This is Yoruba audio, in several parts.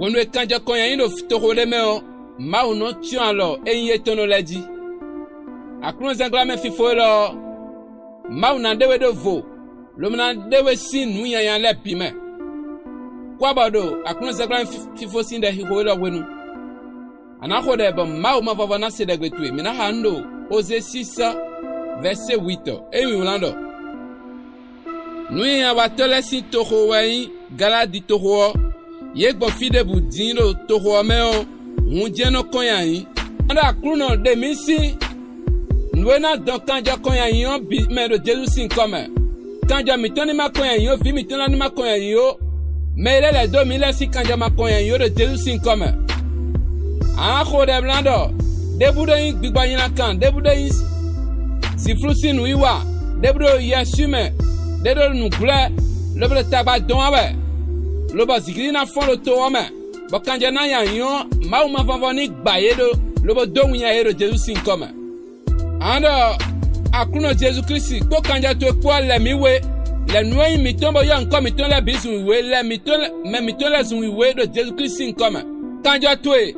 Wonwe kanja konya ino fitoro le meo. Ma uno tion lo. Enye tono le di. Akron zengla me fifo lo. Ma unandewe de vo. Lo mnandewe sin nuya yan le pime. Kwa bado. Akron zengla me fifo sin de hiko lo wenu. Anako de ba ma ou ma vavana se de gretwe. Mina hando. Osée 6, verset 8. Ewi ulando. Nuya watole si toho wai. Gala di toho. Yek bon fide budino toho meo. Unjeno konya yi. Anda akruno de misi. Nwena don kanja konya yi yon bi me do Jésus sin kome. Kanja mitoni ma konya yi yo vi mitona ni ma konya yi yo. Me ile le do mi le si kanja ma konya yi yo do Jésus sin kome. Anko de blando. Debudo yi gbigba yin kan. Debudo yi si flusi nu iwa. Debudo yesume. Dedo nu gle. Lobo tagba don awe. Lobo zikiri na fon lo to ome. Bokanja na yan yon. Ma ou ma vavoni gba yedo. Lobo do winya yedo Jésus sin kome. Ando akuno Jésus Christ ko kanja to kwa le miwe le noyi mitombo yo nko miton le bizu we le miton le zun we do Jésus Christ nkoma kanja to e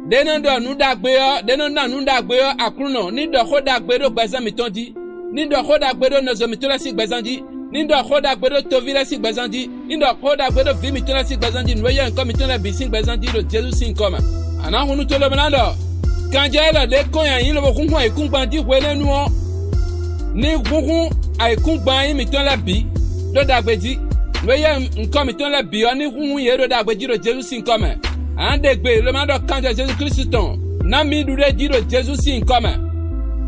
deno do nu dagbe yo deno na nu dagbe yo akuno ni do ho dagbe do gbezan miton di ni do ho dagbe do nozo miton le si gbezan di ni do ho dagbe do to vile si gbezan di ni do ho dagbe do vi miton le si gbezan di no yo nko miton le bizu gbezan di do Jésus nkoma ana hunu to le banado kanja la de konya yin lo kungun ai kun bandi wele nuo ni kungun ai kun ban yin miton la bi do dagbeji we ye nko miton la bi oni kungun ye do dagbeji do Jésus nkoma an de gbe le ma do kanja Jésus Christ ton na mi du de di do Jésus nkoma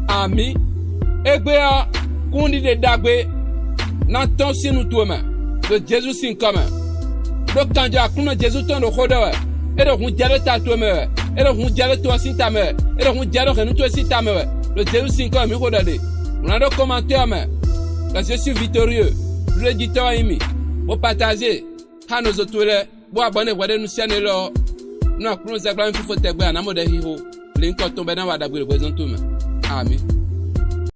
ami egbe a kundi de dagbe na ton sinu tuoma do Jésus nkoma do kanja kuno Jésus ton do khodawa e do hun jare ta tuoma ele hun jare to sita me ele hun jare renu to sita me le Jésus 5 mi ko dade on a do commentaire me parce que je suis victorieux le éditeur imi bo partager ha nos autres bo abonner wade nu siane lo na kunu za gba mi fo tegbe na mo de hiho le nko to be na wada gbe represent me amen.